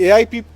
AIP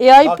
AIP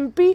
MP,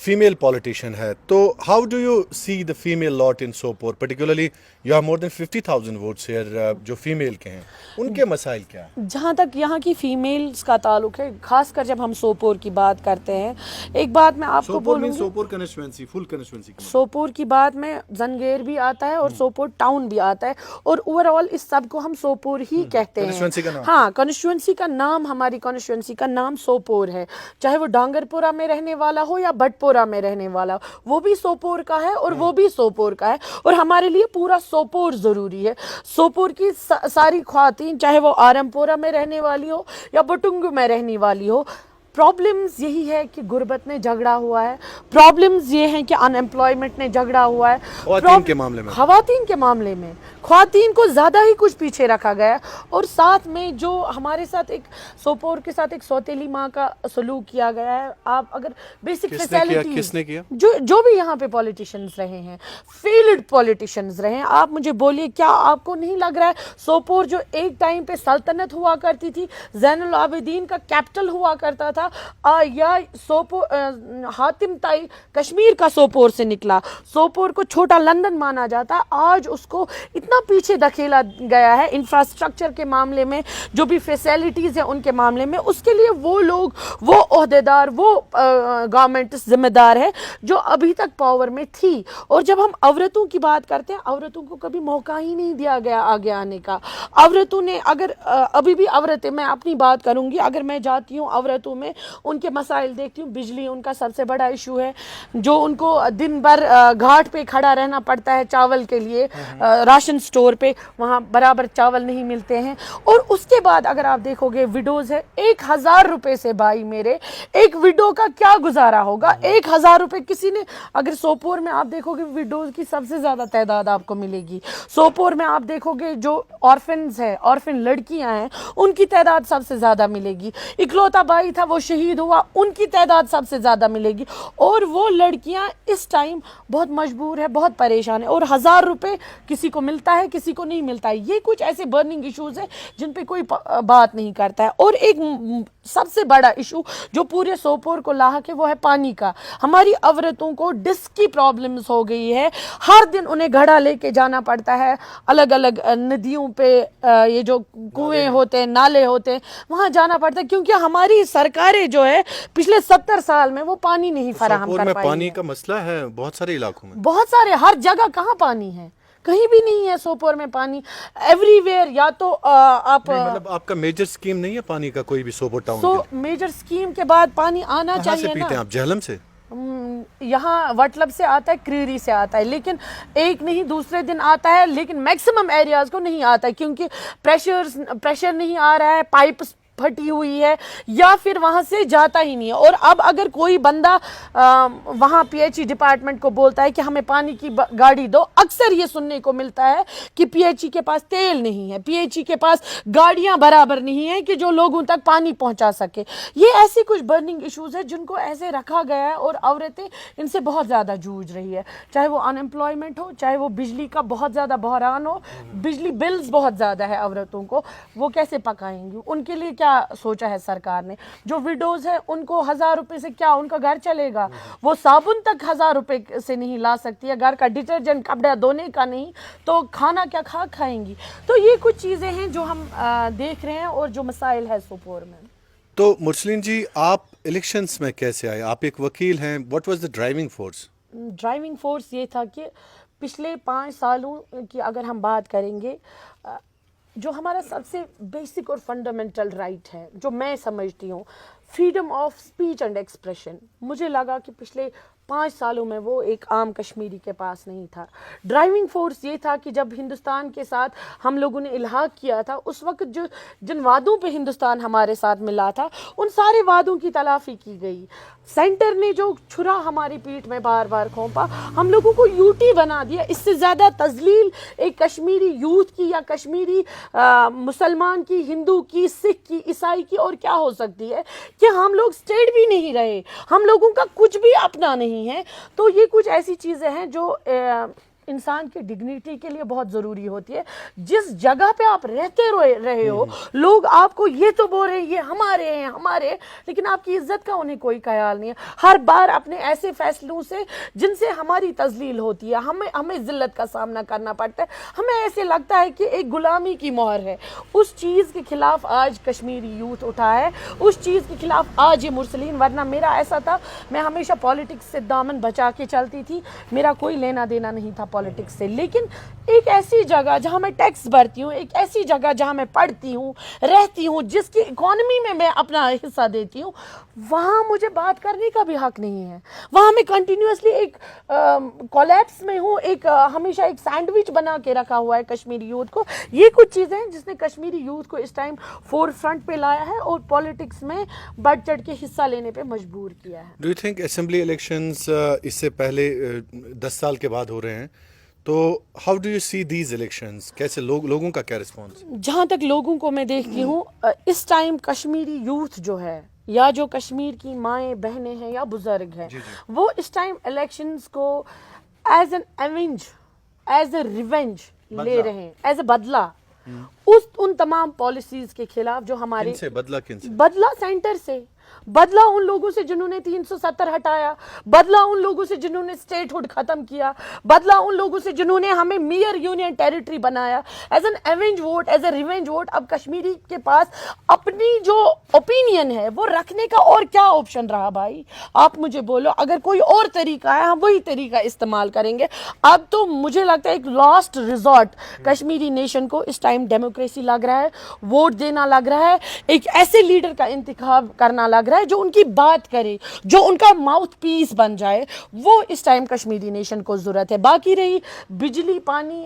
female politician ہے. تو how do you see the female lot in Sopore, particularly you have more than 50,000 votes here جو female کے ہیں, ان کے مسائل کیا ہیں؟ جہاں تک یہاں کی فیمیلز کا تعلق ہے, خاص کر جب ہم سوپور کی بات کرتے ہیں, ایک بات میں آپ کو بولوں گی, سوپور کنسٹیچوئنسی, فل کنسٹیچوئنسی, سوپور کی بات میں زنگیر بھی آتا ہے اور سوپور ٹاؤن بھی آتا ہے, اور اوور آل اس سب کو ہم سوپور ہی کہتے ہیں. ہاں, کانسٹیچوئنسی کا نام, ہماری کانسٹیچوئنسی کا نام سوپور ہے, چاہے وہ ڈانگر پورہ میں رہنے والا ہو یا بٹ پورہ میں رہنے والا, وہ بھی سوپور کا ہے اور وہ بھی سوپور کا ہے, اور ہمارے لیے پورا سوپور ضروری ہے. سوپور کی ساری خواتین, چاہے وہ آرم پورہ میں رہنے والی ہو یا بٹنگو میں رہنے والی ہو, پرابلمز یہی ہے کہ غربت نے جھگڑا ہوا ہے, پرابلمز یہ ہیں کہ ان ایمپلائمنٹ نے جھگڑا ہوا ہے. خواتین کے معاملے میں, خواتین کے معاملے میں خواتین کو زیادہ ہی کچھ پیچھے رکھا گیا ہے, اور ساتھ میں جو ہمارے ساتھ ایک سوپور کے ساتھ ایک سوتیلی ماں کا سلوک کیا گیا ہے. آپ اگر بیسک فیسلٹی, کس نے کیا, جو بھی یہاں پہ پولیٹیشنز رہے ہیں, فیلڈ پولیٹیشنز رہے ہیں, آپ مجھے بولیے کیا آپ کو نہیں لگ رہا ہے سوپور جو ایک ٹائم پہ سلطنت ہوا کرتی تھی, زین العابدین کا کیپٹل ہوا کرتا تھا, یا سوپور, حاتم طائی کشمیر کا سوپور سے نکلا, سوپور کو چھوٹا لندن مانا جاتا, آج اس کو اتنا پیچھے دھکیلا گیا ہے انفراسٹرکچر کے معاملے میں, جو بھی فیسلٹیز ہیں ان کے معاملے میں. اس کے لیے وہ لوگ, وہ عہدیدار, وہ گورنمنٹ ذمہ دار ہے جو ابھی تک پاور میں تھی. اور جب ہم عورتوں کی بات کرتے ہیں, عورتوں کو کبھی موقع ہی نہیں دیا گیا آگے آنے کا. عورتوں نے, اگر ابھی بھی عورتیں, میں اپنی بات کروں گی, اگر میں جاتی ہوں عورتوں میں, ان کے مسائل دیکھتی ہوں, بجلی ان کا سب سے بڑا ایشو ہے, جو ان کو دن بھر گھاٹ پہ کھڑا رہنا پڑتا ہے چاول کے لیے, راشن سٹور پہ, وہاں برابر چاول نہیں ملتے ہیں. اور اس کے بعد اگر آپ دیکھو گے وڈوز ہے, 1,000 روپے سے, بھائی میرے, ایک وڈو کا کیا گزارا ہوگا؟ 1,000 روپے کسی نے, اگر سوپور میں آپ دیکھو گے وڈوز کی سب سے زیادہ تعداد آپ کو ملے گی. سوپور میں آپ دیکھو گے جو آرفنز ہے, آرفن لڑکیاں ہیں, ان کی تعداد سب سے زیادہ ملے گی. اکلوتا بھائی تھا وہ شہید ہوا, ان کی تعداد سب سے زیادہ ملے گی. اور وہ لڑکیاں اس ٹائم بہت مجبور ہے, بہت پریشان ہے, اور 1,000 روپے کسی کو ملتا ہے, کسی کو نہیں ملتا ہے. یہ کچھ ایسے برننگ ایشوز ہیں جن پہ کوئی بات نہیں کرتا ہے. اور ایک سب سے بڑا ایشو جو پورے سوپور کو لاحق ہے, وہ ہے پانی کا. ہماری عورتوں کو ڈسک کی پرابلمز ہو گئی ہے, ہر دن انہیں گھڑا لے کے جانا پڑتا ہے الگ الگ ندیوں پہ, یہ جو کنویں ہوتے ہیں, نالے ہوتے ہیں, وہاں جانا پڑتا ہے, کیونکہ ہماری سرکاریں جو ہے پچھلے 70 سال میں وہ پانی نہیں فراہم کر پائی. پانی کا مسئلہ ہے بہت سارے علاقوں میں, بہت سارے, ہر جگہ کہاں پانی ہے, کہیں بھی نہیں ہے سوپور میں پانی, ایوری ویئر. یا تو آپ, مطلب آپ کا میجر اسکیم نہیں ہے پانی کا کوئی بھی سوپور ٹاؤن سو میجر اسکیم کے بعد پانی آنا چاہیے نا. پیتے ہیں آپ جہلم سے, یہاں وٹلب سے آتا ہے, کریری سے آتا ہے, لیکن ایک نہیں دوسرے دن آتا ہے, لیکن میکسیمم ایریاز کو نہیں آتا ہے کیونکہ پریشر نہیں آ رہا ہے, پائپ پھٹی ہوئی ہے, یا پھر وہاں سے جاتا ہی نہیں ہے. اور اب اگر کوئی بندہ وہاں پی ایچ ای ڈپارٹمنٹ کو بولتا ہے کہ ہمیں پانی کی گاڑی دو, اکثر یہ سننے کو ملتا ہے کہ پی ایچ ای کے پاس تیل نہیں ہے, پی ایچ ای کے پاس گاڑیاں برابر نہیں ہیں کہ جو لوگوں تک پانی پہنچا سکے. یہ ایسی کچھ برننگ ایشوز ہیں جن کو ایسے رکھا گیا ہے, اور عورتیں ان سے بہت زیادہ جوجھ رہی ہے, چاہے وہ ان ایمپلائمنٹ ہو, چاہے وہ بجلی کا بہت زیادہ بحران ہو. بجلی بلز بہت زیادہ ہے عورتوں کو, وہ کیسے پکائیں گی؟ ان کے لیے کیا سوچا ہے سرکار نے؟ جو وڈوز ہے ان کو 1,000 روپے سے کیا ان کا گھر چلے گا؟ وہ صابن تک 1,000 روپے سے نہیں لا سکتی ہے, گھر کا ڈٹرجنٹ کپڑا دھونے کا نہیں, تو کھانا کیا کھائیں گی؟ تو یہ کچھ چیزیں ہیں جو ہم دیکھ رہے ہیں, اور جو مسائل ہے سوپور میں. تو مرسلین جی, آپ الیکشنز میں کیسے آئے؟ آپ ایک وکیل ہیں, what was the driving force? Driving force یہ تھا کہ پچھلے 5 سالوں کی اگر ہم بات کریں گے, جو ہمارا سب سے بیسک اور فنڈامنٹل رائٹ ہے, جو میں سمجھتی ہوں, freedom of speech and expression, مجھے لگا کہ پچھلے 5 سالوں میں وہ ایک عام کشمیری کے پاس نہیں تھا. ڈرائیونگ فورس یہ تھا کہ جب ہندوستان کے ساتھ ہم لوگوں نے الحاق کیا تھا, اس وقت جن وعدوں پہ ہندوستان ہمارے ساتھ ملا تھا, ان سارے وعدوں کی تلافی کی گئی. سینٹر نے جو چھرا ہماری پیٹھ میں بار بار کھونپا, ہم لوگوں کو یوٹی بنا دیا. اس سے زیادہ تذلیل ایک کشمیری یوتھ کی, یا کشمیری مسلمان کی, ہندو کی, سکھ کی, عیسائی کی اور کیا ہو سکتی ہے, کہ ہم لوگ اسٹیٹ بھی نہیں رہے, ہم لوگوں کا کچھ بھی اپنا نہیں ہے. تو یہ کچھ ایسی چیزیں ہیں جو انسان کی ڈگنیٹی کے لیے بہت ضروری ہوتی ہے. جس جگہ پہ آپ رہتے رہے ہو, لوگ آپ کو یہ تو بول رہے ہیں یہ ہمارے ہیں ہمارے, لیکن آپ کی عزت کا انہیں کوئی خیال نہیں ہے. ہر بار اپنے ایسے فیصلوں سے جن سے ہماری تذلیل ہوتی ہے, ہمیں ذلت کا سامنا کرنا پڑتا ہے, ہمیں ایسے لگتا ہے کہ ایک غلامی کی مہر ہے. اس چیز کے خلاف آج کشمیری یوتھ اٹھا ہے, اس چیز کے خلاف آج یہ مرسلین. ورنہ میرا ایسا تھا, میں ہمیشہ پالیٹکس سے دامن بچا کے چلتی تھی, میرا کوئی لینا دینا نہیں تھا پالیٹکس سے. لیکن ایک ایسی جگہ جہاں میں ٹیکس بھرتی ہوں, ایک ایسی جگہ جہاں میں پڑھتی ہوں, رہتی ہوں, جس کی اکانومی میں اپنا حصہ دیتی ہوں, وہاں مجھے بات کرنے کا بھی حق نہیں ہے. وہاں میں کنٹینیوسلی ایک کولیپس میں ہوں, ایک ہمیشہ ایک سینڈوچ بنا کے رکھا ہوا ہے کشمیری یوتھ کو. یہ کچھ چیزیں ہیں جس نے کشمیری یوتھ کو اس ٹائم فور فرنٹ پہ لایا ہے اور پالیٹکس میں بڑھ چڑھ کے حصہ لینے پہ مجبور کیا ہے. Do you think assembly elections اس سے پہلے 10 سال کے بعد ہو رہے ہیں, تو how do you see these elections, کیسے لوگوں کا کیا رسپانس؟ جہاں تک لوگوں کو میں دیکھتی ہوں, اس ٹائم کشمیری یوتھ جو ہے یا جو کشمیر کی مائیں بہنیں ہیں یا بزرگ ہیں, وہ اس ٹائم الیکشنز کو as an avenge, as a revenge لے رہے ہیں, ایز اے بدلہ ان تمام پالیسیز کے خلاف جو ہمارے بدلہ سینٹر سے, بدلہ ان لوگوں سے جنہوں نے 370 ہٹایا, بدلہ ان لوگوں سے جنہوں نے اسٹیٹ ہوڈ ختم کیا, بدلہ ان لوگوں سے جنہوں نے ہمیں میئر یونین ٹیریٹری بنایا. As an avenge vote, as a revenge vote. اب کشمیری کے پاس اپنی جو اوپینین ہے وہ رکھنے کا اور کیا آپشن رہا بھائی؟ آپ مجھے بولو, اگر کوئی اور طریقہ ہے ہم وہی طریقہ استعمال کریں گے. اب تو مجھے لگتا ہے ایک لاسٹ ریزورٹ کشمیری نیشن کو اس ٹائم ڈیموکریسی لگ رہا ہے, ووٹ دینا لگ رہا ہے, ایک ایسے لیڈر کا انتخاب کرنا لگ رہا ہے جو ان کی بات کرے, جو ان کا ماؤتھ پیس بن جائے. وہ اس ٹائم کشمیری نیشن کو ضرورت ہے. باقی رہی بجلی پانی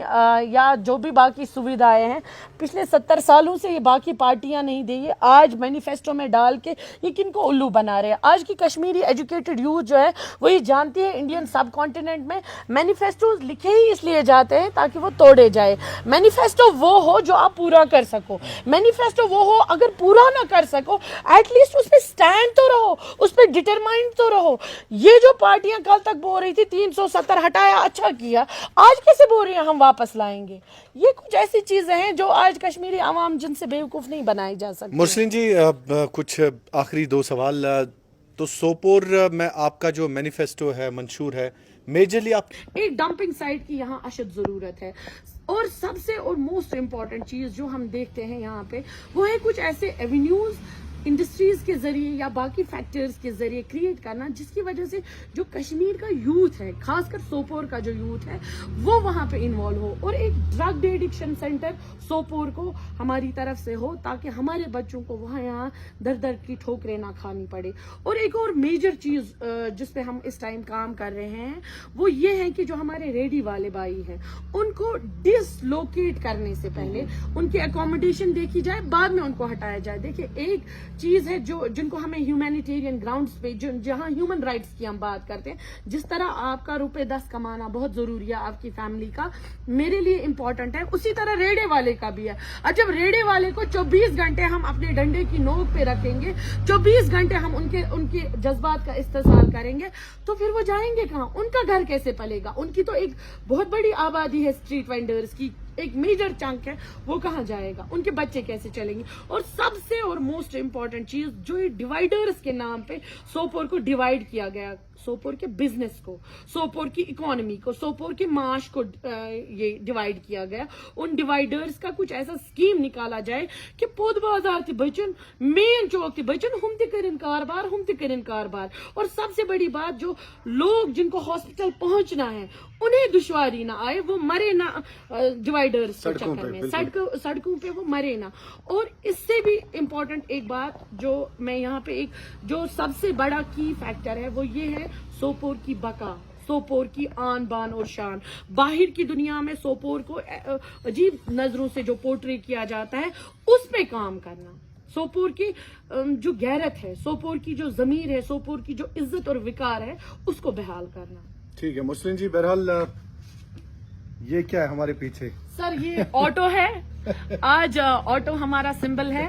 یا جو بھی باقی سویدھائیں ہیں, پچھلے 70 سالوں سے یہ باقی پارٹیاں نہیں دی ہے. آج مینیفیسٹو میں ڈال کے یہ کن کو الو بنا رہے ہیں. آج کی کشمیری ایجوکیٹڈ یوتھ جو ہے وہ یہ جانتی ہے انڈین سب کانٹیننٹ میں مینیفیسٹوز لکھے ہی اس لیے جاتے ہیں تاکہ وہ توڑے جائے. مینیفیسٹو وہ ہو جو آپ پورا کر سکو, مینیفیسٹو وہ ہو اگر پورا نہ کر سکو ایٹ لیسٹ اس پہ اسٹینڈ تو رہو, اس پہ ڈٹرمائنڈ تو رہو. یہ جو پارٹیاں کل تک بول رہی تھی 370 ہٹایا اچھا کیا, آج کیسے بول رہی ہیں ہم واپس لائیں گے؟ یہ کچھ ایسی چیزیں ہیں جو آج کشمیری عوام جن سے بیوقوف نہیں بنائی جا سکتی. مرسلین جی, کچھ آخری 2 سوال. تو سوپور میں آپ کا جو مینیفیسٹو ہے منشور ہے, میجرلی آپ ایک ڈمپنگ سائٹ کی یہاں اشد ضرورت ہے. اور سب سے اور موسٹ امپورٹنٹ چیز جو ہم دیکھتے ہیں یہاں پہ وہ ہے کچھ ایسے ایونیوز انڈسٹریز کے ذریعے یا باقی فیکٹرز کے ذریعے کریٹ کرنا جس کی وجہ سے جو کشمیر کا یوتھ ہے, خاص کر سوپور کا جو یوتھ ہے, وہ وہاں پہ انوالو ہو. اور ایک drug D addiction centre Sopore کو ہماری طرف سے ہو تاکہ ہمارے بچوں کو وہاں یہاں در در کی ٹھوکریں نہ کھانی پڑے. اور ایک اور میجر چیز جس پہ ہم اس ٹائم کام کر رہے ہیں وہ یہ ہے کہ جو ہمارے ریڈی والے بھائی ہیں ان کو ڈس لوکیٹ کرنے سے پہلے ان کی اکوموڈیشن دیکھی جائے, بعد میں ان کو ہٹایا جائے. دیکھیں ایک چیز ہے جو جن کو ہمیں ہیومینیٹیرین گراؤنڈز پہ جہاں ہیومن رائٹس کی ہم بات کرتے ہیں, جس طرح آپ کا ₹10 کمانا بہت ضروری ہے آپ کی فیملی کا, میرے لیے امپورٹنٹ ہے, اسی طرح ریڑے والے کا بھی ہے. اور جب ریڑے والے کو 24 گھنٹے ہم اپنے ڈنڈے کی نوک پہ رکھیں گے, 24 گھنٹے ہم ان کے جذبات کا استحصال کریں گے, تو پھر وہ جائیں گے کہاں؟ ان کا گھر کیسے پلے گا؟ ان کی تو ایک بہت بڑی آبادی ہے اسٹریٹ وینڈرز کی, ایک میجر چنک ہے, وہ کہاں جائے گا؟ ان کے بچے کیسے چلیں گے؟ اور سب سے اور موسٹ امپورٹنٹ چیز جو یہ ڈیوائیڈرز کے نام پہ سوپور کو ڈیوائیڈ کیا گیا, سوپور کے بزنس کو, سوپور کی اکانومی کو, سوپور کے معاش کو یہ ڈیوائیڈ کیا گیا. ان ڈیوائیڈرز کا کچھ ایسا سکیم نکالا جائے کہ پود بازار تہ بچن, مین چوک تہ بچن, ہم تہ کرن کاربار, ہم تہ کرن کاربار. اور سب سے بڑی بات, جو لوگ جن کو ہاسپٹل پہنچنا ہے انہیں دشواری نہ آئے, وہ مرے نہ ڈیوائیڈرز کے چکر میں, سڑکوں پہ وہ مرے نہ. اور اس سے بھی امپورٹنٹ ایک بات جو میں یہاں پہ ایک جو سب سے بڑا کی فیکٹر ہے وہ یہ ہے سوپور کی بقا, سوپور کی آن بان اور شان. باہر کی دنیا میں سوپور کو عجیب نظروں سے جو پورٹری کیا جاتا ہے اس پہ کام کرنا, سوپور کی جو غیرت ہے, سوپور کی جو ضمیر ہے, سوپور کی جو عزت اور وقار ہے, اس کو بحال کرنا. ٹھیک ہے مسلم جی, بہرحال یہ کیا ہے ہمارے پیچھے؟ سر یہ آٹو ہے, آج آٹو ہمارا سمبل ہے.